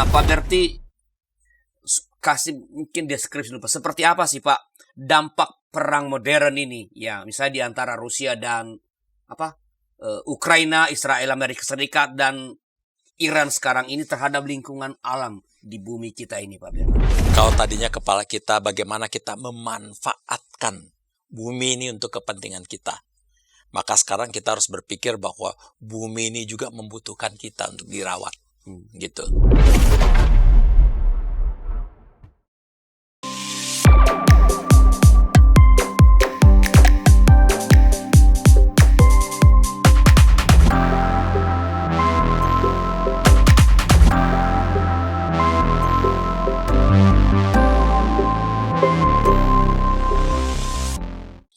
Nah, Pak Berti kasih mungkin deskripsi dulu, Pak. Seperti apa sih, Pak, dampak perang modern ini? Ya, misalnya di antara Rusia dan Ukraina, Israel, Amerika Serikat, dan Iran sekarang ini terhadap lingkungan alam di bumi kita ini, Pak Berti. Kalau tadinya kepala kita bagaimana kita memanfaatkan bumi ini untuk kepentingan kita, maka sekarang kita harus berpikir bahwa bumi ini juga membutuhkan kita untuk dirawat, gitu.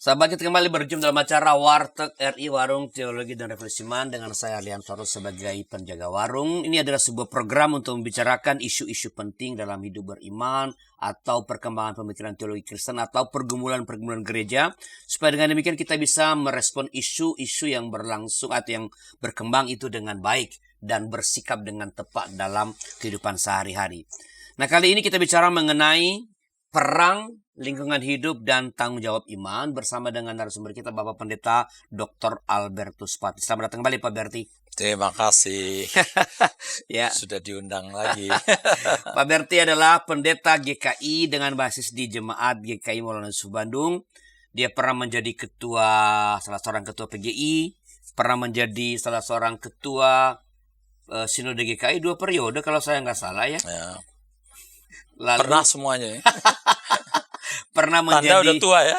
Sahabat, kita kembali berjumpa dalam acara Warteg RI, Warung Teologi dan Revolusi Iman, dengan saya Lian Soros sebagai penjaga warung. Ini adalah sebuah program untuk membicarakan isu-isu penting dalam hidup beriman atau perkembangan pemikiran teologi Kristen atau pergumulan-pergumulan gereja, supaya dengan demikian kita bisa merespon isu-isu yang berlangsung atau yang berkembang itu dengan baik dan bersikap dengan tepat dalam kehidupan sehari-hari. Nah, kali ini kita bicara mengenai perang, lingkungan hidup, dan tanggung jawab iman bersama dengan narasumber kita, Bapak Pendeta Dr. Albertus Spati. Selamat datang kembali, Pak Berti. Terima kasih. Ya. Sudah diundang lagi. Pak Berti adalah pendeta GKI dengan basis di Jemaat GKI Maulana Yusuf Bandung. Dia pernah menjadi salah seorang ketua PGI, pernah menjadi salah seorang ketua Sinode GKI 2 periode kalau saya nggak salah ya. Lalu, pernah semuanya ya. Pernah menjadi, Tanda udah tua ya.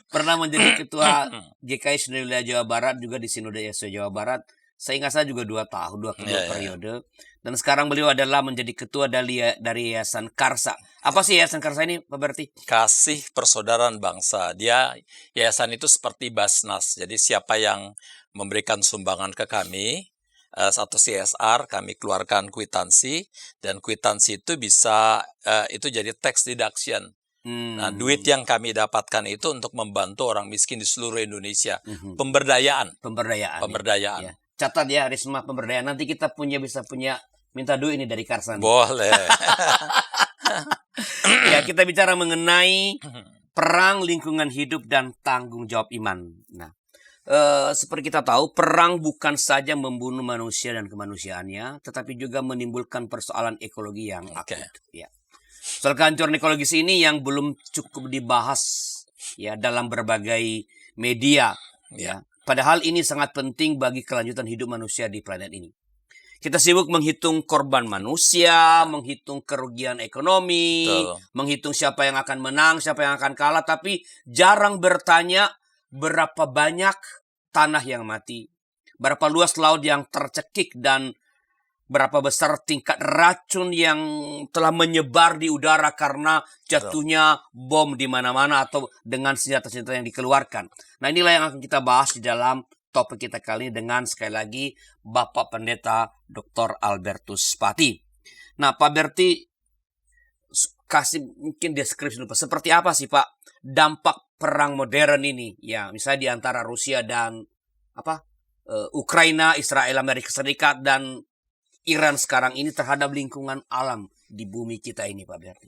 Pernah menjadi ketua GKI Sinode Wilayah Jawa Barat, juga di Sinode Yesus Jawa Barat. Saya ingat saya juga 2 tahun, 2 periode. Dan sekarang beliau adalah menjadi ketua dari Yayasan Karsa. Apa sih Yayasan Karsa ini, Pak Berti? Kasih Persaudaraan Bangsa. Dia yayasan itu seperti Basnas. Jadi siapa yang memberikan sumbangan ke kami, satu CSR, kami keluarkan kwitansi, dan kwitansi itu bisa itu jadi tax deduction. Nah, duit yang kami dapatkan itu untuk membantu orang miskin di seluruh Indonesia. Pemberdayaan. Ya. Catat ya, Risma, pemberdayaan. Nanti kita bisa punya minta duit ini dari Karsan. Boleh. Ya, kita bicara mengenai perang, lingkungan hidup, dan tanggung jawab iman. Nah, seperti kita tahu, perang bukan saja membunuh manusia dan kemanusiaannya, tetapi juga menimbulkan persoalan ekologi yang akut. Ya. Soal kehancuran ekologis ini yang belum cukup dibahas ya dalam berbagai media. Ya. Padahal ini sangat penting bagi kelanjutan hidup manusia di planet ini. Kita sibuk menghitung korban manusia, menghitung kerugian ekonomi, menghitung siapa yang akan menang, siapa yang akan kalah, tapi jarang bertanya berapa banyak tanah yang mati, berapa luas laut yang tercekik, dan berapa besar tingkat racun yang telah menyebar di udara karena jatuhnya bom di mana-mana atau dengan senjata-senjata yang dikeluarkan. Nah, inilah yang akan kita bahas di dalam topik kita kali ini dengan sekali lagi Bapak Pendeta Dr. Albertus Spati. Nah, Pak Berti, kasih mungkin deskripsi dulu, Pak. Seperti apa sih, Pak, dampak perang modern ini? Ya, misalnya di antara Rusia dan Ukraina, Israel, Amerika Serikat, dan Iran sekarang ini terhadap lingkungan alam di bumi kita ini, Pak Berti.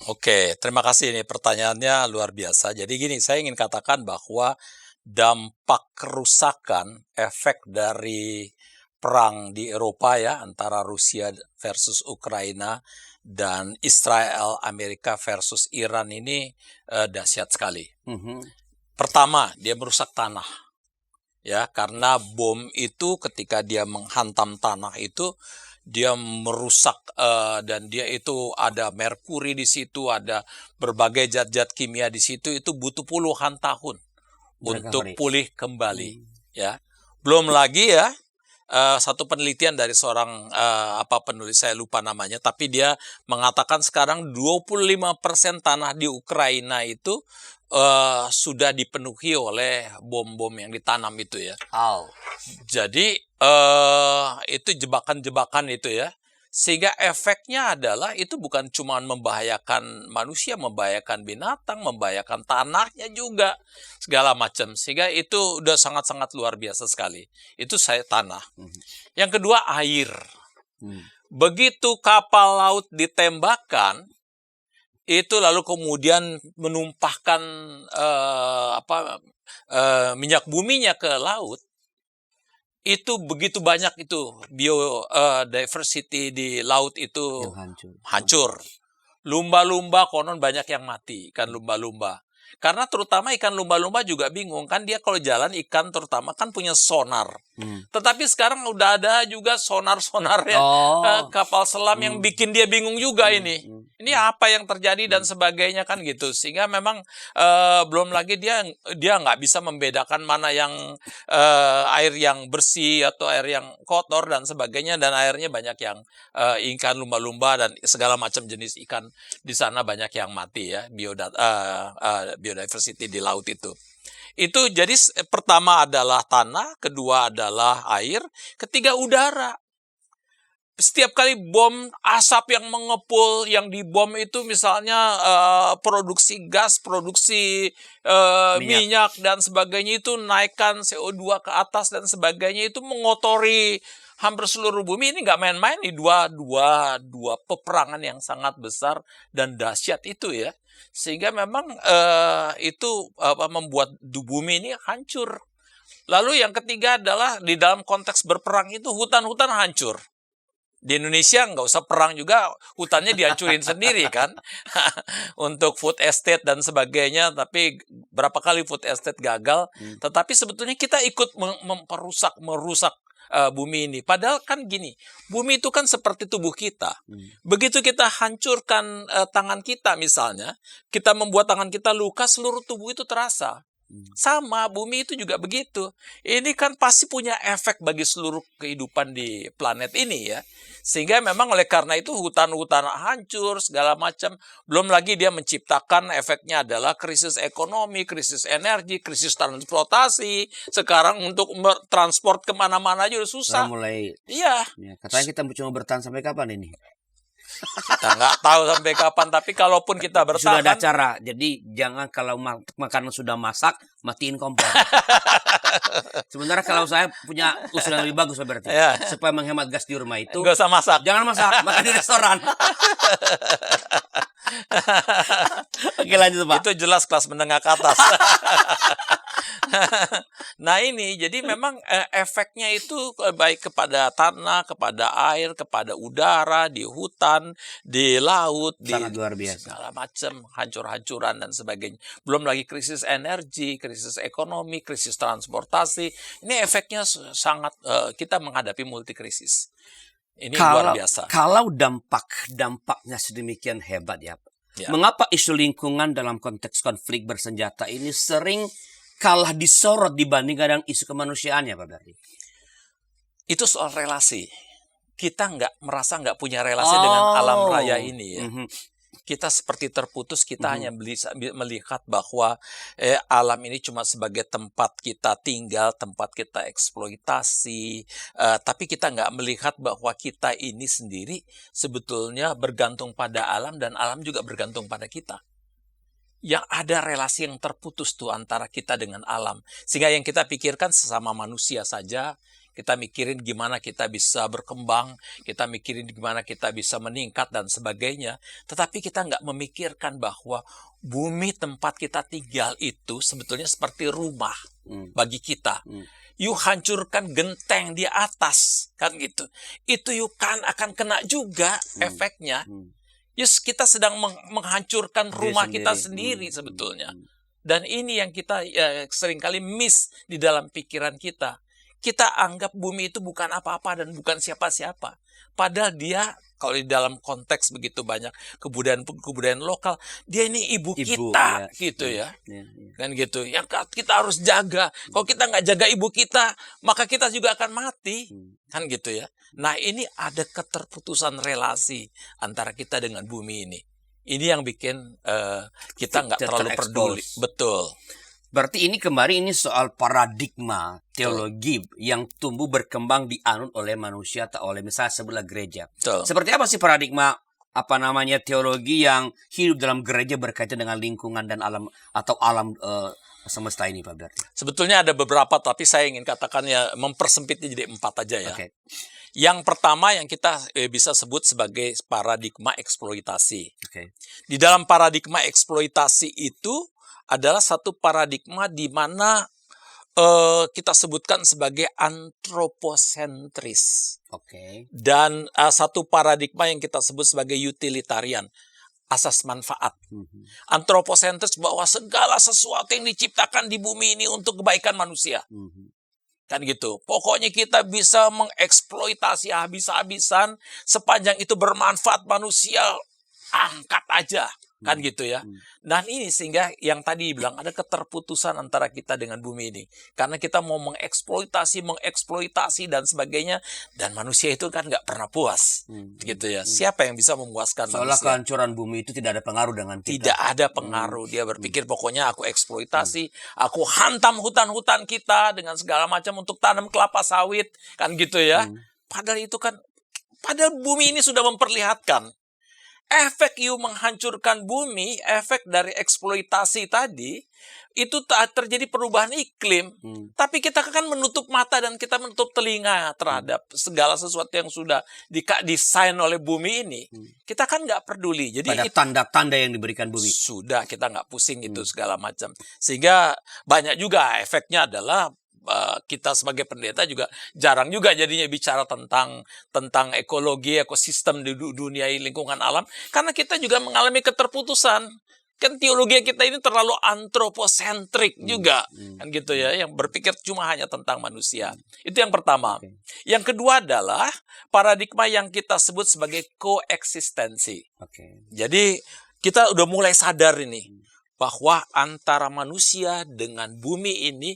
Oke, terima kasih. Ini pertanyaannya luar biasa. Jadi gini, saya ingin katakan bahwa dampak kerusakan, efek dari perang di Eropa ya, antara Rusia versus Ukraina dan Israel, Amerika versus Iran ini dahsyat sekali. Pertama, dia merusak tanah. Ya, karena bom itu ketika dia menghantam tanah itu, dia merusak dan dia itu ada merkuri di situ, ada berbagai zat-zat kimia di situ, itu butuh puluhan tahun untuk pulih kembali. Ya, belum lagi ya, satu penelitian dari seorang penulis, saya lupa namanya, tapi dia mengatakan sekarang 25% tanah di Ukraina itu sudah dipenuhi oleh bom-bom yang ditanam itu ya. Jadi itu jebakan-jebakan itu ya. Sehingga efeknya adalah itu bukan cuma membahayakan manusia, membahayakan binatang, membahayakan tanahnya juga, segala macam. Sehingga itu udah sangat-sangat luar biasa sekali. Itu saya tanah. Yang kedua air. Begitu kapal laut ditembakkan, itu lalu kemudian menumpahkan minyak buminya ke laut, itu begitu banyak itu biodiversity di laut itu Yang hancur. Lumba-lumba konon banyak yang mati, ikan lumba-lumba. Karena terutama ikan lumba-lumba juga bingung, kan dia kalau jalan ikan terutama kan punya sonar. Tetapi sekarang udah ada juga sonar-sonarnya kapal selam yang bikin dia bingung juga ini. Ini apa yang terjadi dan sebagainya kan gitu. Sehingga memang belum lagi dia nggak bisa membedakan mana yang air yang bersih atau air yang kotor dan sebagainya, dan airnya banyak yang ikan lumba-lumba dan segala macam jenis ikan di sana banyak yang mati ya, biodiversity di laut itu. Itu jadi pertama adalah tanah, kedua adalah air, ketiga udara. Setiap kali bom, asap yang mengepul, yang dibom itu misalnya produksi gas, produksi minyak dan sebagainya, itu naikkan CO2 ke atas dan sebagainya, itu mengotori hampir seluruh bumi. Ini nggak main-main, nih dua peperangan yang sangat besar dan dahsyat itu ya. Sehingga memang itu membuat bumi ini hancur. Lalu yang ketiga adalah di dalam konteks berperang itu hutan-hutan hancur. Di Indonesia nggak usah perang juga, hutannya dihancurin sendiri kan. Untuk food estate dan sebagainya, tapi berapa kali food estate gagal. Tetapi sebetulnya kita ikut merusak bumi ini. Padahal kan gini, bumi itu kan seperti tubuh kita. Begitu kita hancurkan tangan kita misalnya, kita membuat tangan kita luka, seluruh tubuh itu terasa. Sama, bumi itu juga begitu. Ini kan pasti punya efek bagi seluruh kehidupan di planet ini ya. Sehingga memang oleh karena itu hutan-hutan hancur, segala macam. Belum lagi dia menciptakan efeknya adalah krisis ekonomi, krisis energi, krisis transportasi. Sekarang untuk transport kemana-mana aja udah susah. Mulai, iya. Ya, katanya kita cuma bertahan sampai kapan ini? Kita nggak tahu sampai kapan, tapi kalaupun kita bertahan. Sudah ada cara, jadi jangan kalau makanan sudah masak, matiin kompor. Sementara kalau saya punya usulan lebih bagus berarti, supaya menghemat gas di rumah itu, nggak usah masak. Jangan masak, makan di restoran. Oke, lanjut Pak. Itu jelas kelas menengah ke atas. Nah ini, jadi memang efeknya itu baik kepada tanah, kepada air, kepada udara, di hutan, di laut, sangat luar biasa. Segala macam hancur-hancuran dan sebagainya. Belum lagi krisis energi, krisis ekonomi, krisis transportasi. Ini efeknya sangat, kita menghadapi multi krisis. Ini luar biasa. Kalau dampaknya sedemikian hebat ya, mengapa isu lingkungan dalam konteks konflik bersenjata ini sering kalah disorot dibandingkan dengan isu kemanusiaannya, Pak Berdi? Itu soal relasi. Kita merasa nggak punya relasi dengan alam raya ini ya. Kita seperti terputus, kita hanya melihat bahwa alam ini cuma sebagai tempat kita tinggal, tempat kita eksploitasi, tapi kita nggak melihat bahwa kita ini sendiri sebetulnya bergantung pada alam dan alam juga bergantung pada kita. Yang ada relasi yang terputus tuh antara kita dengan alam. Sehingga yang kita pikirkan sesama manusia saja, kita mikirin gimana kita bisa berkembang, kita mikirin gimana kita bisa meningkat dan sebagainya. Tetapi kita nggak memikirkan bahwa bumi tempat kita tinggal itu sebetulnya seperti rumah bagi kita. You hancurkan genteng di atas, kan gitu. Itu kan akan kena juga efeknya. Yes, kita sedang menghancurkan rumah kita sendiri sebetulnya. Dan ini yang kita seringkali miss di dalam pikiran kita. Kita anggap bumi itu bukan apa-apa dan bukan siapa-siapa. Padahal dia, kalau di dalam konteks begitu banyak kebudayaan lokal, dia ini ibu kita, gitu ya. Kan gitu. Yang kita harus jaga. Kalau kita nggak jaga ibu kita, maka kita juga akan mati. Kan gitu ya. Nah ini ada keterputusan relasi antara kita dengan bumi ini. Ini yang bikin kita nggak terlalu peduli. Betul. Berarti ini kembali soal paradigma teologi yang tumbuh berkembang dianut oleh manusia atau oleh misalnya sebelah gereja. Betul. Seperti apa sih paradigma teologi yang hidup dalam gereja berkaitan dengan lingkungan dan alam atau alam semesta ini, Pak Berti? Sebetulnya ada beberapa, tapi saya ingin katakan ya mempersempitnya jadi 4 aja ya. Okay. Yang pertama yang kita bisa sebut sebagai paradigma eksploitasi. Oke. Di dalam paradigma eksploitasi itu adalah satu paradigma di mana kita sebutkan sebagai antroposentris. Oke. Dan satu paradigma yang kita sebut sebagai utilitarian, asas manfaat. Antroposentris bahwa segala sesuatu yang diciptakan di bumi ini untuk kebaikan manusia. Kan gitu. Pokoknya kita bisa mengeksploitasi habis-habisan sepanjang itu bermanfaat manusia, angkat aja. Kan gitu ya. Dan ini sehingga yang tadi bilang ada keterputusan antara kita dengan bumi ini. Karena kita mau mengeksploitasi dan sebagainya. Dan manusia itu kan nggak pernah puas. Gitu ya. Siapa yang bisa memuaskan Seolah manusia? kehancuran bumi itu tidak ada pengaruh dengan kita. Tidak ada pengaruh. Dia berpikir pokoknya aku eksploitasi. Aku hantam hutan-hutan kita dengan segala macam untuk tanam kelapa sawit. Kan gitu ya. Padahal itu kan, padahal bumi ini sudah memperlihatkan efek menghancurkan bumi, efek dari eksploitasi tadi, itu terjadi perubahan iklim. Tapi kita kan menutup mata dan kita menutup telinga terhadap segala sesuatu yang sudah desain oleh bumi ini. Kita kan nggak peduli. Jadi pada tanda-tanda yang diberikan bumi. Sudah, kita nggak pusing itu segala macam. Sehingga banyak juga efeknya adalah kita sebagai pendeta juga jarang juga jadinya bicara tentang ekologi, ekosistem di dunia lingkungan alam, karena kita juga mengalami keterputusan. Kan teologi kita ini terlalu antroposentrik juga, kan gitu ya, yang berpikir cuma hanya tentang manusia. Itu yang pertama. Yang kedua adalah paradigma yang kita sebut sebagai koeksistensi. Jadi kita udah mulai sadar ini bahwa antara manusia dengan bumi ini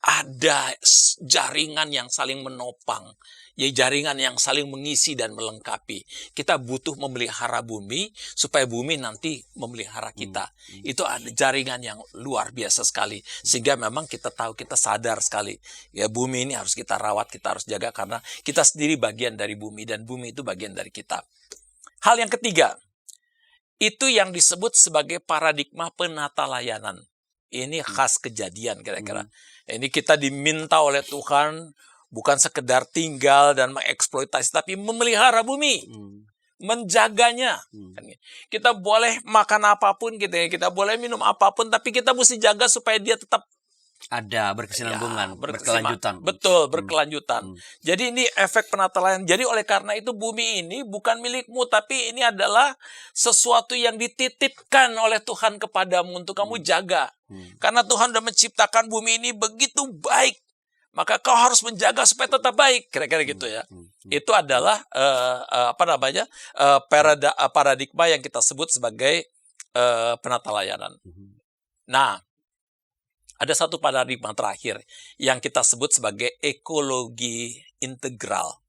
ada jaringan yang saling menopang, ya, jaringan yang saling mengisi dan melengkapi. Kita butuh memelihara bumi supaya bumi nanti memelihara kita. Itu ada jaringan yang luar biasa sekali. Sehingga memang kita tahu, kita sadar sekali, ya, bumi ini harus kita rawat, kita harus jaga karena kita sendiri bagian dari bumi dan bumi itu bagian dari kita. Hal yang ketiga, itu yang disebut sebagai paradigma penata layanan. Ini khas Kejadian kira-kira. Ini kita diminta oleh Tuhan bukan sekedar tinggal dan mengeksploitasi, tapi memelihara bumi, menjaganya. Kita boleh makan apapun, kita boleh minum apapun, tapi kita mesti jaga supaya dia tetap ada berkesinambungan, berkelanjutan. Betul, berkelanjutan. Jadi ini efek penata layanan. Jadi oleh karena itu bumi ini bukan milikmu, tapi ini adalah sesuatu yang dititipkan oleh Tuhan kepadamu untuk kamu jaga. Karena Tuhan sudah menciptakan bumi ini begitu baik, maka kau harus menjaga supaya tetap baik. Kira-kira gitu ya. Itu adalah paradigma yang kita sebut sebagai penata layanan. Nah, ada satu paradigma terakhir yang kita sebut sebagai ekologi integral.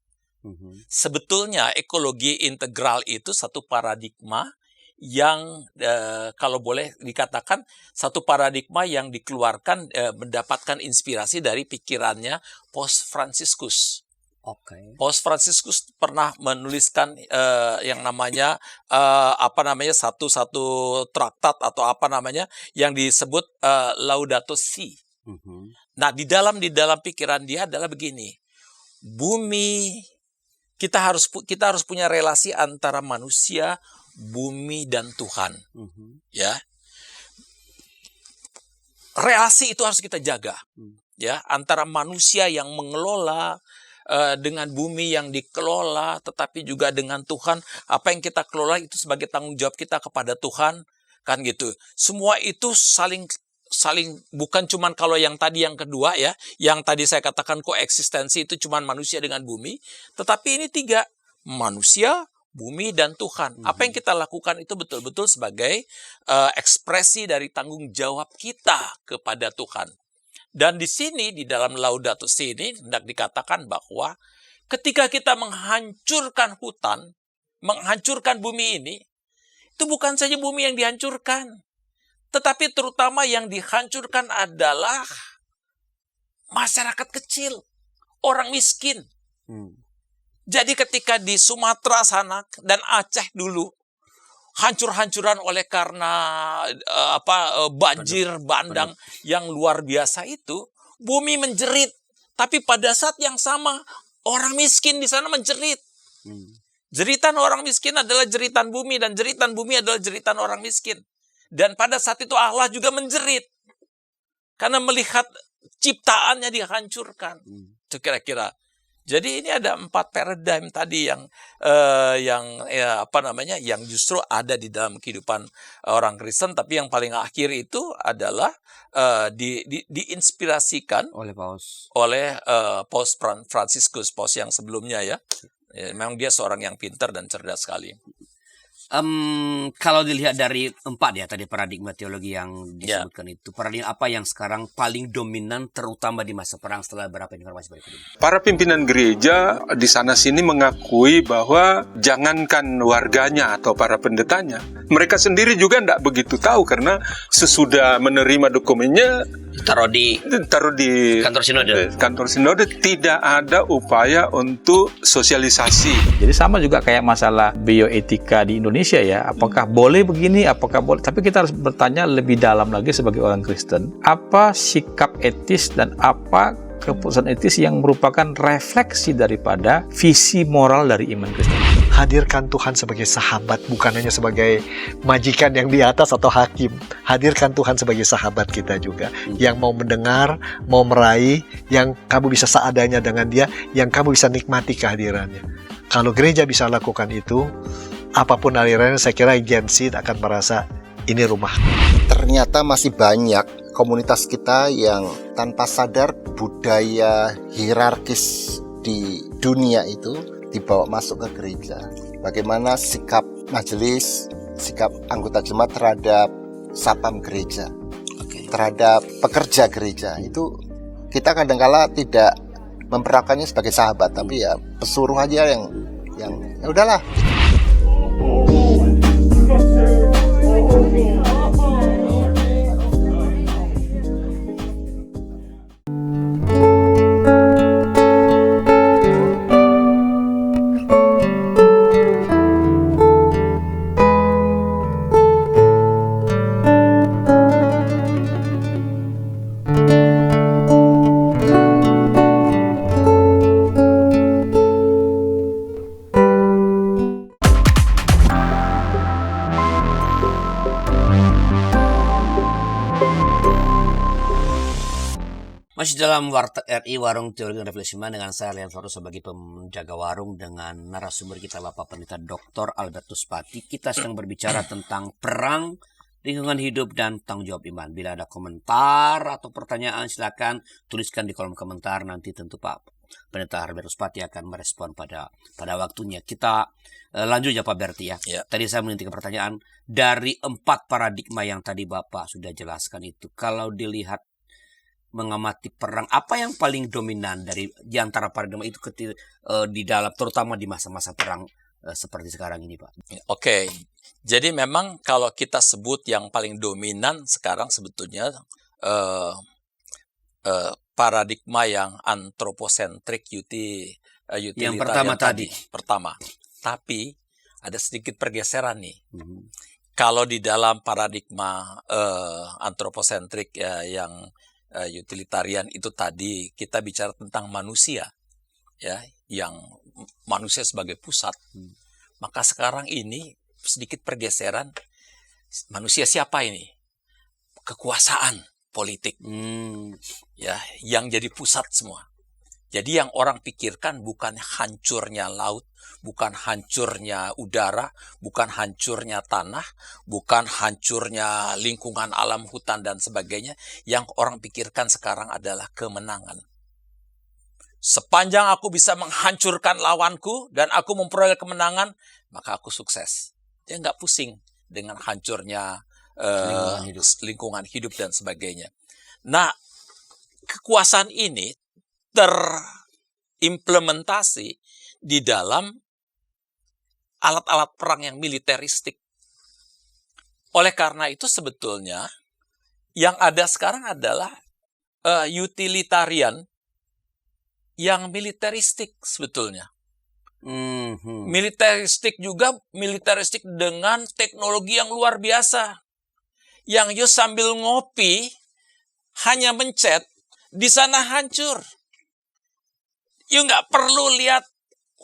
Sebetulnya ekologi integral itu satu paradigma yang kalau boleh dikatakan satu paradigma yang dikeluarkan mendapatkan inspirasi dari pikirannya Paus Fransiskus. Paus Fransiskus pernah menuliskan yang namanya satu traktat atau yang disebut Laudato Si. Nah, di dalam pikiran dia adalah begini. Bumi, kita harus punya relasi antara manusia, bumi dan Tuhan. Ya. Relasi itu harus kita jaga. Ya, antara manusia yang mengelola dengan bumi yang dikelola, tetapi juga dengan Tuhan. Apa yang kita kelola itu sebagai tanggung jawab kita kepada Tuhan, kan gitu. Semua itu saling bukan cuman kalau yang tadi yang kedua ya, yang tadi saya katakan koeksistensi itu cuman manusia dengan bumi, tetapi ini tiga, manusia, bumi dan Tuhan. Apa yang kita lakukan itu betul-betul sebagai ekspresi dari tanggung jawab kita kepada Tuhan. Dan di sini, di dalam Laudato Si ini, hendak dikatakan bahwa ketika kita menghancurkan hutan, menghancurkan bumi ini, itu bukan saja bumi yang dihancurkan, tetapi terutama yang dihancurkan adalah masyarakat kecil, orang miskin. Jadi ketika di Sumatera sana dan Aceh dulu, hancur-hancuran oleh karena banjir bandang yang luar biasa itu, bumi menjerit. Tapi pada saat yang sama, Orang miskin di sana menjerit. Hmm. Jeritan orang miskin adalah jeritan bumi, dan jeritan bumi adalah jeritan orang miskin. Dan pada saat itu Allah juga menjerit. Karena melihat ciptaannya dihancurkan. Itu kira-kira. Jadi ini ada 4 paradigm tadi yang justru ada di dalam kehidupan orang Kristen, tapi yang paling akhir itu adalah diinspirasikan Oleh Paus. oleh Paus Franciscus, Paus yang sebelumnya ya. Memang dia seorang yang pintar dan cerdas sekali. Kalau dilihat dari 4 ya tadi paradigma teologi yang disebutkan itu, paradigma apa yang sekarang paling dominan terutama di masa perang setelah beberapa informasi berikut ini? Para pimpinan gereja di sana-sini mengakui bahwa jangankan warganya atau para pendetanya, mereka sendiri juga tidak begitu tahu karena sesudah menerima dokumennya Taruh di kantor sinode tidak ada upaya untuk sosialisasi. Jadi sama juga kayak masalah bioetika di Indonesia ya, apakah boleh begini, apakah boleh, tapi kita harus bertanya lebih dalam lagi sebagai orang Kristen, apa sikap etis dan apa keputusan etis yang merupakan refleksi daripada visi moral dari iman Kristen. Hadirkan Tuhan sebagai sahabat, bukan hanya sebagai majikan yang di atas atau hakim. Hadirkan Tuhan sebagai sahabat kita juga, yang mau mendengar, mau meraih, yang kamu bisa seadanya dengan dia, yang kamu bisa nikmati kehadirannya. Kalau gereja bisa lakukan itu, apapun alirannya, saya kira Gen Z akan merasa ini rumah. Ternyata masih banyak komunitas kita yang tanpa sadar budaya hierarkis di dunia itu dibawa masuk ke gereja. Bagaimana sikap majelis, sikap anggota jemaat terhadap sapam gereja, terhadap pekerja gereja, itu kita kadang-kala tidak memperlakukannya sebagai sahabat, tapi ya pesuruh aja yang ya udahlah. Masih dalam Warteg RI, Warung Teologi dan Refleksi Iman, dengan saya Leon Florus sebagai penjaga warung, dengan narasumber kita Bapak Pendeta Dr. Albertus Pati. Kita sedang berbicara tentang perang, lingkungan hidup, dan tanggung jawab iman. Bila ada komentar atau pertanyaan, silakan tuliskan di kolom komentar. Nanti tentu Pak Pendeta Albertus Pati akan merespon pada waktunya. Kita lanjut ya Pak Berti ya. Tadi saya mengintikan pertanyaan dari 4 paradigma yang tadi Bapak sudah jelaskan itu. Kalau dilihat mengamati perang, apa yang paling dominan di antara paradigma itu di dalam, terutama di masa-masa perang seperti sekarang ini, Pak? Oke, jadi memang kalau kita sebut yang paling dominan sekarang sebetulnya paradigma yang antroposentrik utilitarian yang pertama tadi. Tapi ada sedikit pergeseran nih. Kalau di dalam paradigma antroposentrik yang utilitarian itu tadi kita bicara tentang manusia, ya, yang manusia sebagai pusat. Maka sekarang ini sedikit pergeseran, manusia siapa ini? Kekuasaan politik, ya, yang jadi pusat semua. Jadi yang orang pikirkan bukan hancurnya laut, bukan hancurnya udara, bukan hancurnya tanah, bukan hancurnya lingkungan alam, hutan, dan sebagainya. Yang orang pikirkan sekarang adalah kemenangan. Sepanjang aku bisa menghancurkan lawanku dan aku memperoleh kemenangan, maka aku sukses. Dia nggak pusing dengan hancurnya lingkungan hidup dan sebagainya. Nah, kekuasaan ini terimplementasi di dalam alat-alat perang yang militeristik. Oleh karena itu sebetulnya yang ada sekarang adalah utilitarian yang militeristik sebetulnya. Militeristik juga, militeristik dengan teknologi yang luar biasa. Yang sambil ngopi hanya mencet, di sana hancur. You nggak perlu lihat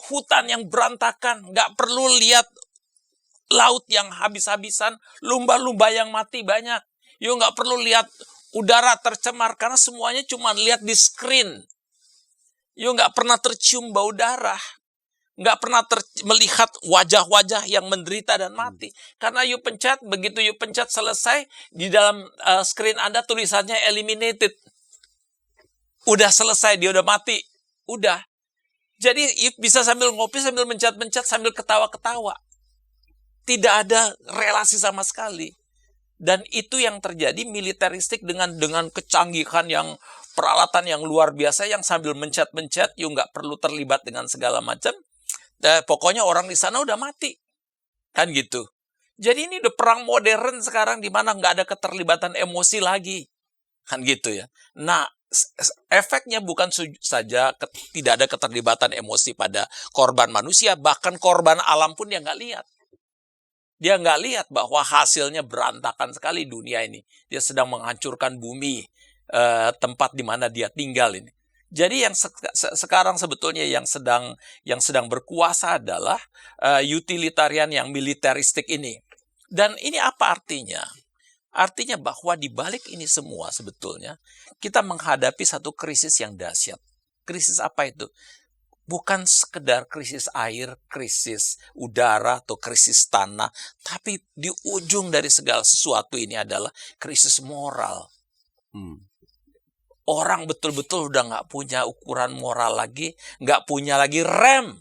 hutan yang berantakan, nggak perlu lihat laut yang habis-habisan, lumba-lumba yang mati banyak. You nggak perlu lihat udara tercemar, karena semuanya cuma lihat di screen. You nggak pernah tercium bau darah. Nggak pernah melihat wajah-wajah yang menderita dan mati. Karena you pencet, begitu you pencet selesai, di dalam screen Anda tulisannya eliminated. Udah selesai, dia udah mati. Udah. Jadi you bisa sambil ngopi, sambil mencet-mencet, sambil ketawa-ketawa. Tidak ada relasi sama sekali. Dan itu yang terjadi militeristik dengan kecanggihan yang peralatan yang luar biasa, yang sambil mencet-mencet, you nggak perlu terlibat dengan segala macam. Pokoknya orang di sana udah mati. Kan gitu. Jadi ini udah perang modern sekarang di mana nggak ada keterlibatan emosi lagi. Kan gitu ya. Nah, efeknya bukan saja tidak ada keterlibatan emosi pada korban manusia, bahkan korban alam pun dia nggak lihat. Dia nggak lihat bahwa hasilnya berantakan sekali dunia ini. Dia sedang menghancurkan bumi, tempat di mana dia tinggal ini. Jadi yang sekarang sebetulnya yang sedang berkuasa adalah utilitarian yang militeristik ini. Dan ini apa artinya? Artinya bahwa di balik ini semua sebetulnya kita menghadapi satu krisis yang dahsyat. Krisis apa itu? Bukan sekedar krisis air, krisis udara, atau krisis tanah. Tapi di ujung dari segala sesuatu ini adalah krisis moral. Orang betul-betul udah nggak punya ukuran moral lagi, nggak punya lagi rem.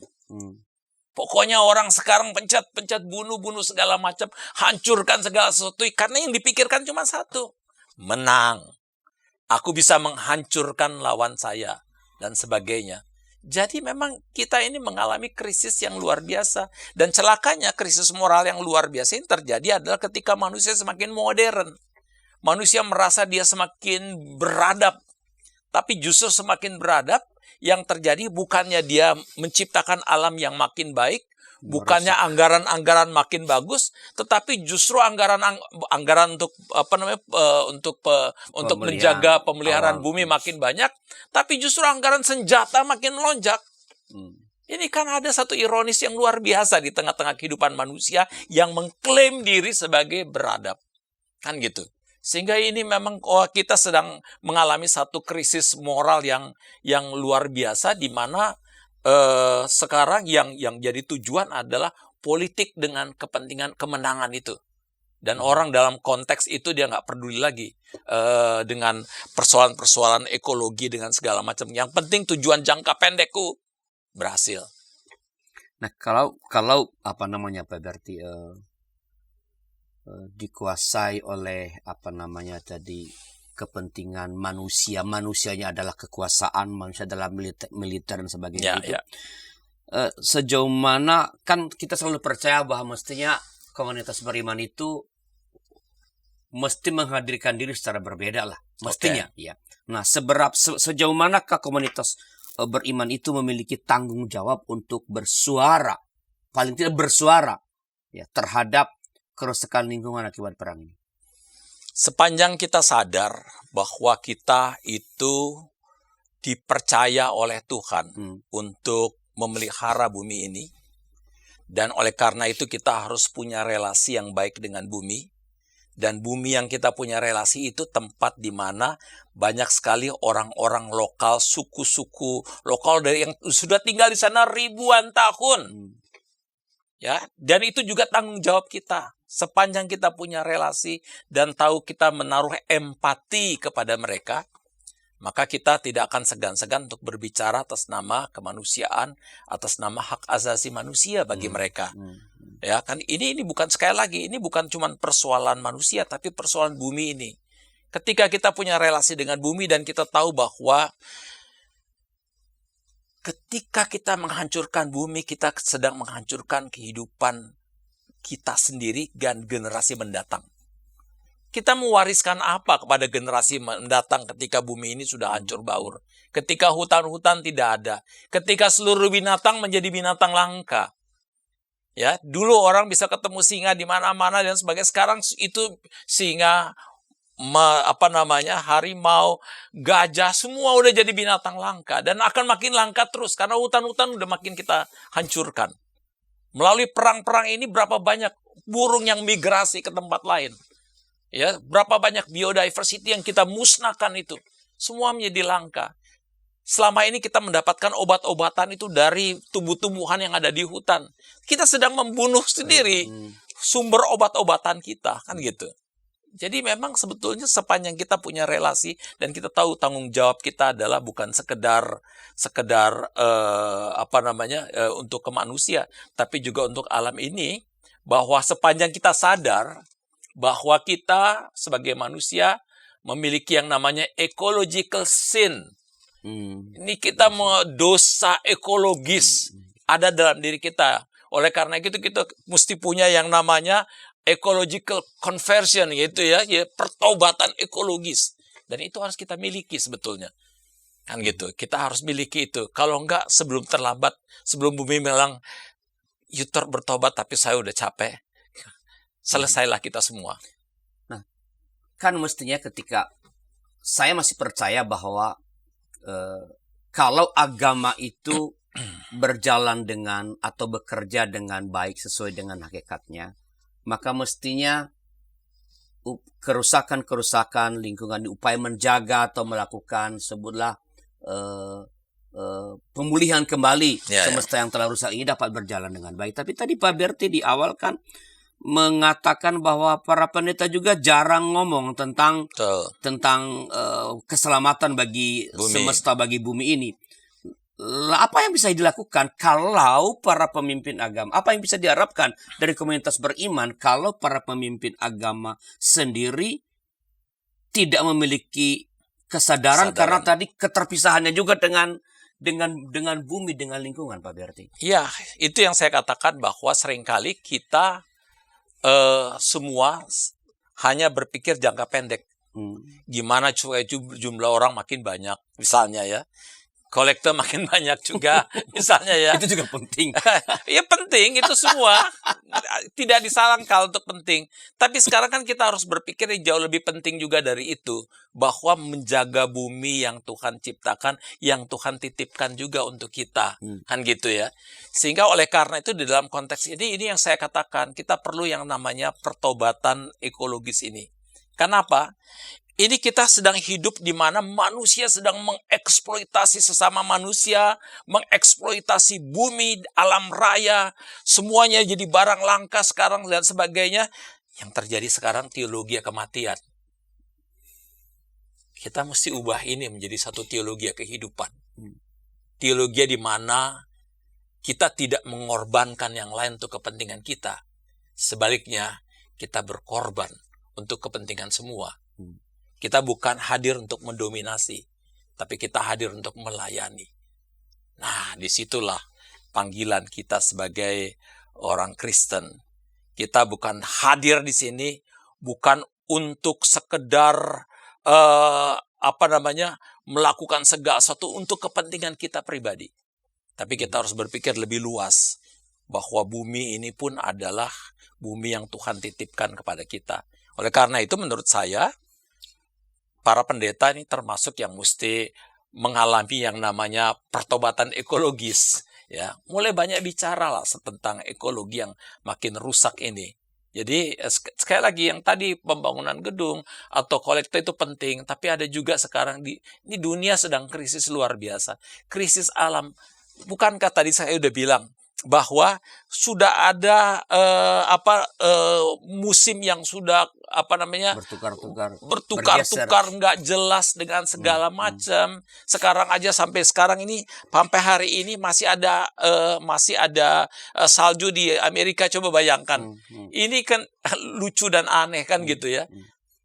Pokoknya orang sekarang pencet-pencet, bunuh-bunuh segala macam, hancurkan segala sesuatu. Karena yang dipikirkan cuma satu, menang. Aku bisa menghancurkan lawan saya, dan sebagainya. Jadi memang kita ini mengalami krisis yang luar biasa. Dan celakanya krisis moral yang luar biasa yang terjadi adalah ketika manusia semakin modern. Manusia merasa dia semakin beradab. Tapi justru semakin beradab, yang terjadi bukannya dia menciptakan alam yang makin baik, bukannya anggaran-anggaran makin bagus, tetapi justru anggaran untuk untuk menjaga pemeliharaan bumi makin banyak, tapi justru anggaran senjata makin melonjak. Ini kan ada satu ironis yang luar biasa di tengah-tengah kehidupan manusia yang mengklaim diri sebagai beradab. Kan gitu. Sehingga ini memang kita sedang mengalami satu krisis moral yang luar biasa, di mana sekarang yang jadi tujuan adalah politik dengan kepentingan kemenangan itu. Dan orang dalam konteks itu dia nggak peduli lagi dengan persoalan-persoalan ekologi dengan segala macam. Yang penting tujuan jangka pendekku berhasil. Nah, kalau apa namanya Pak berarti dikuasai oleh kepentingan manusianya adalah kekuasaan, manusia adalah militer dan sebagainya. Sejauh mana kan kita selalu percaya bahwa mestinya komunitas beriman itu mesti menghadirkan diri secara berbeda lah, mestinya. Ya. Nah, sejauh manakah komunitas beriman itu memiliki tanggung jawab untuk bersuara, paling tidak bersuara, ya, terhadap kerusakan lingkungan akibat perang ini? Sepanjang kita sadar bahwa kita itu dipercaya oleh Tuhan untuk memelihara bumi ini, dan oleh karena itu kita harus punya relasi yang baik dengan bumi, dan bumi yang kita punya relasi itu tempat di mana banyak sekali orang-orang lokal, suku-suku lokal dari yang sudah tinggal di sana ribuan tahun. Ya, dan itu juga tanggung jawab kita. Sepanjang kita punya relasi dan tahu kita menaruh empati kepada mereka, maka kita tidak akan segan-segan untuk berbicara atas nama kemanusiaan, atas nama hak asasi manusia bagi mereka. Ya kan, ini bukan, sekali lagi, ini bukan cuma persoalan manusia, tapi persoalan bumi ini. Ketika kita punya relasi dengan bumi dan kita tahu bahwa ketika kita menghancurkan bumi, kita sedang menghancurkan kehidupan kita sendiri dan generasi mendatang. Kita mewariskan apa kepada generasi mendatang ketika bumi ini sudah hancur baur? Ketika hutan-hutan tidak ada, ketika seluruh binatang menjadi binatang langka. Ya, dulu orang bisa ketemu singa di mana-mana dan sebagainya. Sekarang itu singa harimau, gajah, semua udah jadi binatang langka. Dan akan makin langka terus, karena hutan-hutan udah makin kita hancurkan. Melalui perang-perang ini berapa banyak burung yang migrasi ke tempat lain. Ya, berapa banyak biodiversity yang kita musnahkan itu. Semua menjadi langka. Selama ini kita mendapatkan obat-obatan itu dari tumbuh-tumbuhan yang ada di hutan. Kita sedang membunuh sendiri sumber obat-obatan kita, kan gitu. Jadi memang sebetulnya sepanjang kita punya relasi dan kita tahu tanggung jawab kita adalah bukan sekedar untuk ke manusia, tapi juga untuk alam ini, bahwa sepanjang kita sadar bahwa kita sebagai manusia memiliki yang namanya ecological sin. Ini kita dosa ekologis ada dalam diri kita. Oleh karena itu kita mesti punya yang namanya ecological conversion, gitu ya, pertobatan ekologis. Dan itu harus kita miliki sebetulnya. Kan gitu. Kita harus miliki itu. Kalau enggak, sebelum terlambat, sebelum bumi bilang, bertobat tapi saya udah capek. Selesailah kita semua. Nah, kan mestinya ketika saya masih percaya bahwa kalau agama itu berjalan dengan atau bekerja dengan baik sesuai dengan hakikatnya, maka mestinya kerusakan-kerusakan lingkungan, upaya menjaga atau melakukan sebutlah pemulihan kembali semesta yang telah rusak ini dapat berjalan dengan baik. Tapi tadi Pak Berti di awal kan mengatakan bahwa para pendeta juga jarang ngomong tentang keselamatan bagi semesta, bagi bumi ini. Apa yang bisa dilakukan kalau para pemimpin agama, apa yang bisa diharapkan dari komunitas beriman kalau para pemimpin agama sendiri tidak memiliki kesadaran karena tadi keterpisahannya juga dengan bumi, dengan lingkungan, Pak Berti? Iya, itu yang saya katakan bahwa seringkali kita semua hanya berpikir jangka pendek. Gimana supaya jumlah orang makin banyak, misalnya ya. Kolektor makin banyak juga, misalnya ya. Itu juga penting. Ya penting, itu semua. Tidak disalahkan untuk penting. Tapi sekarang kan kita harus berpikir yang jauh lebih penting juga dari itu. Bahwa menjaga bumi yang Tuhan ciptakan, yang Tuhan titipkan juga untuk kita. Kan gitu ya. Sehingga oleh karena itu di dalam konteks ini yang saya katakan, kita perlu yang namanya pertobatan ekologis ini. Kenapa? Ini kita sedang hidup di mana manusia sedang mengeksploitasi sesama manusia, mengeksploitasi bumi, alam raya, semuanya jadi barang langka sekarang dan sebagainya. Yang terjadi sekarang teologi kematian. Kita mesti ubah ini menjadi satu teologi kehidupan. Teologi di mana kita tidak mengorbankan yang lain untuk kepentingan kita. Sebaliknya, kita berkorban untuk kepentingan semua. Kita bukan hadir untuk mendominasi, tapi kita hadir untuk melayani. Nah, disitulah panggilan kita sebagai orang Kristen. Kita bukan hadir di sini, bukan untuk sekedar melakukan segala sesuatu untuk kepentingan kita pribadi. Tapi kita harus berpikir lebih luas, bahwa bumi ini pun adalah bumi yang Tuhan titipkan kepada kita. Oleh karena itu menurut saya, para pendeta ini termasuk yang mesti mengalami yang namanya pertobatan ekologis. Ya, mulai banyak bicara lah tentang ekologi yang makin rusak ini. Jadi sekali lagi yang tadi pembangunan gedung atau kolektor itu penting, tapi ada juga sekarang ini dunia sedang krisis luar biasa, krisis alam. Bukankah tadi saya udah bilang bahwa sudah ada musim yang sudah bertukar-tukar nggak jelas dengan segala macam. Sekarang aja sampai sekarang ini, sampai hari ini masih ada salju di Amerika. Coba bayangkan, ini kan lucu dan aneh kan gitu ya.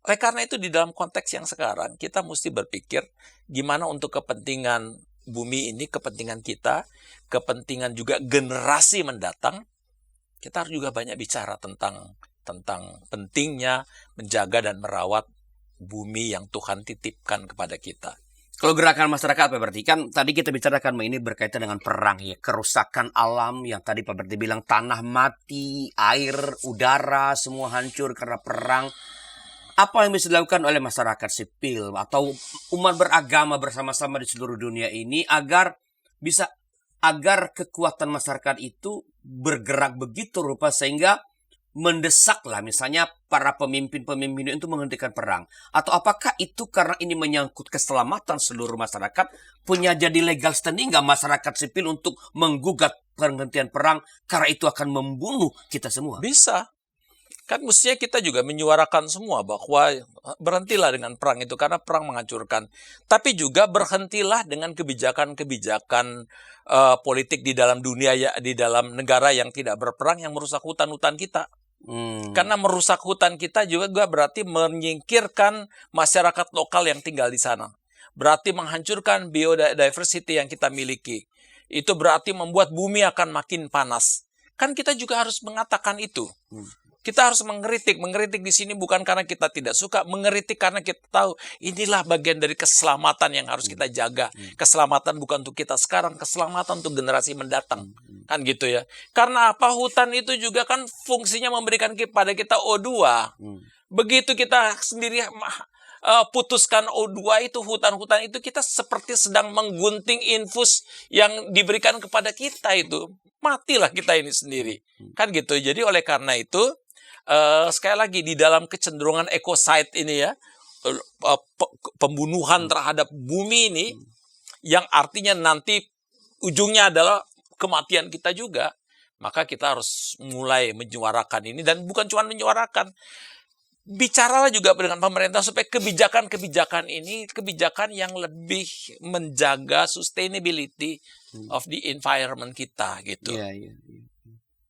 Oleh karena itu di dalam konteks yang sekarang kita mesti berpikir gimana untuk kepentingan bumi ini, kepentingan kita, kepentingan juga generasi mendatang. Kita harus juga banyak bicara tentang pentingnya menjaga dan merawat bumi yang Tuhan titipkan kepada kita. Kalau gerakan masyarakat Pak Berti, kan tadi kita bicarakan ini berkaitan dengan perang ya, kerusakan alam yang tadi Pak Berti bilang tanah mati, air, udara semua hancur karena perang. Apa yang bisa dilakukan oleh masyarakat sipil atau umat beragama bersama-sama di seluruh dunia ini agar kekuatan masyarakat itu bergerak begitu rupa sehingga mendesaklah misalnya para pemimpin-pemimpin itu menghentikan perang? Atau apakah itu karena ini menyangkut keselamatan seluruh masyarakat, punya jadi legal standing nggak masyarakat sipil untuk menggugat penghentian perang karena itu akan membunuh kita semua? Bisa. Kan mestinya kita juga menyuarakan semua bahwa berhentilah dengan perang itu karena perang menghancurkan. Tapi juga berhentilah dengan kebijakan-kebijakan politik di dalam dunia, ya, di dalam negara yang tidak berperang yang merusak hutan-hutan kita. Karena merusak hutan kita juga berarti menyingkirkan masyarakat lokal yang tinggal di sana. Berarti menghancurkan biodiversity yang kita miliki. Itu berarti membuat bumi akan makin panas. Kan kita juga harus mengatakan itu. Kita harus mengkritik di sini bukan karena kita tidak suka, mengkritik karena kita tahu inilah bagian dari keselamatan yang harus kita jaga. Keselamatan bukan untuk kita sekarang, keselamatan untuk generasi mendatang. Kan gitu ya. Karena apa? Hutan itu juga kan fungsinya memberikan kepada kita O2. Begitu kita sendiri putuskan O2 itu, hutan-hutan itu, kita seperti sedang menggunting infus yang diberikan kepada kita itu. Matilah kita ini sendiri. Kan gitu. Jadi oleh karena itu, sekali lagi di dalam kecenderungan ecocide ini ya, pembunuhan terhadap bumi ini, yang artinya nanti ujungnya adalah kematian kita juga, maka kita harus mulai menyuarakan ini. Dan bukan cuma menyuarakan, bicaralah juga dengan pemerintah supaya kebijakan-kebijakan ini kebijakan yang lebih menjaga sustainability of the environment kita gitu. Iya.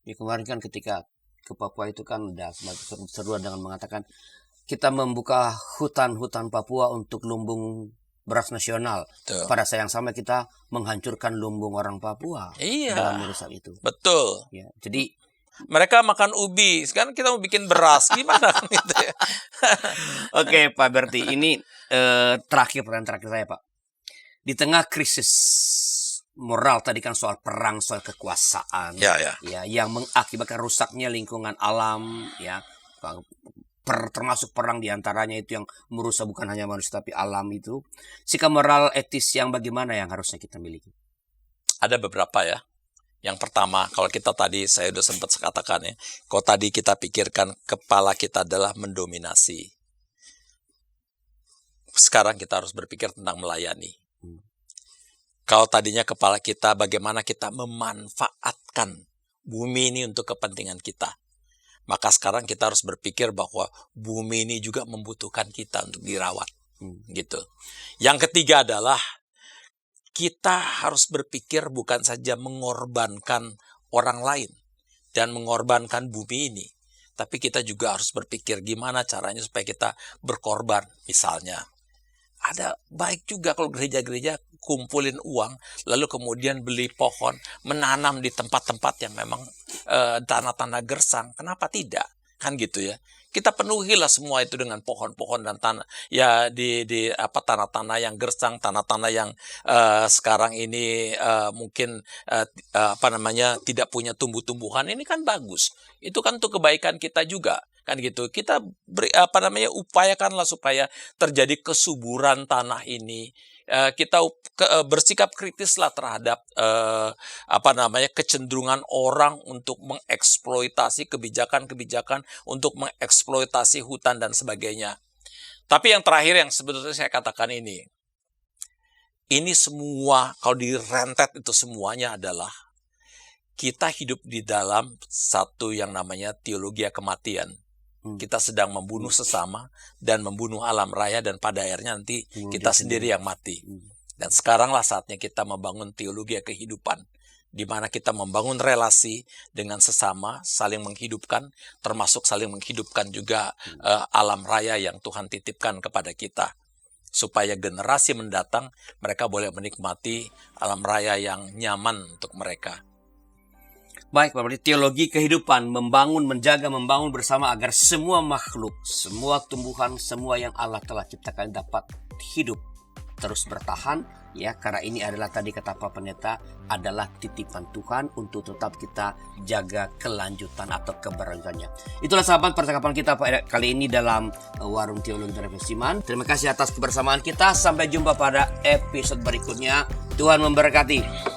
Ya, kemarin kan ketika ke Papua itu kan udah seruan dengan mengatakan kita membuka hutan-hutan Papua untuk lumbung beras nasional. Tuh. Pada saat yang sama kita menghancurkan lumbung orang Papua dalam merusak itu. Betul. Ya, jadi mereka makan ubi, sekarang kita mau bikin beras, gimana kan gitu ya. Oke, Pak Berti, ini pertanyaan terakhir saya, Pak. Di tengah krisis moral tadi kan soal perang, soal kekuasaan, Ya. yang mengakibatkan rusaknya lingkungan alam, ya, termasuk perang diantaranya itu yang merusak bukan hanya manusia tapi alam itu. Sikap moral etis yang bagaimana yang harusnya kita miliki? Ada beberapa ya. Yang pertama, kalau kita tadi saya udah sempat katakan ya, kalau tadi kita pikirkan kepala kita adalah mendominasi. Sekarang kita harus berpikir tentang melayani. Kalau tadinya kepala kita bagaimana kita memanfaatkan bumi ini untuk kepentingan kita. Maka sekarang kita harus berpikir bahwa bumi ini juga membutuhkan kita untuk dirawat. Gitu. Yang ketiga adalah kita harus berpikir bukan saja mengorbankan orang lain dan mengorbankan bumi ini. Tapi kita juga harus berpikir gimana caranya supaya kita berkorban. Misalnya, ada baik juga kalau gereja-gereja kumpulin uang, lalu kemudian beli pohon, menanam di tempat-tempat yang memang tanah-tanah gersang. Kenapa tidak? Kan gitu ya. Kita penuhilah semua itu dengan pohon-pohon dan tanah ya di tanah-tanah yang gersang, tanah-tanah yang sekarang ini mungkin tidak punya tumbuh-tumbuhan. Ini kan bagus. Itu kan untuk kebaikan kita juga. Kan gitu. Kita upayakanlah supaya terjadi kesuburan tanah ini. Kita bersikap kritislah terhadap kecenderungan orang untuk mengeksploitasi kebijakan-kebijakan, untuk mengeksploitasi hutan dan sebagainya. Tapi yang terakhir yang sebetulnya saya katakan ini semua kalau direntet itu semuanya adalah kita hidup di dalam satu yang namanya teologi kematian. Kita sedang membunuh sesama dan membunuh alam raya dan pada akhirnya nanti kita sendiri yang mati. Dan sekaranglah saatnya kita membangun teologi kehidupan, di mana kita membangun relasi dengan sesama, saling menghidupkan, termasuk saling menghidupkan juga alam raya yang Tuhan titipkan kepada kita. Supaya generasi mendatang mereka boleh menikmati alam raya yang nyaman untuk mereka. Baik, Pak Berti, teologi kehidupan, menjaga, membangun bersama agar semua makhluk, semua tumbuhan, semua yang Allah telah ciptakan dapat hidup terus bertahan ya, karena ini adalah tadi kata Pak Pendeta adalah titipan Tuhan untuk tetap kita jaga kelanjutan atau keberlanjutannya. Itulah sahabat percakapan kita kali ini dalam Warung Teologi dan Refleksi Iman. Terima kasih atas kebersamaan kita. Sampai jumpa pada episode berikutnya. Tuhan memberkati.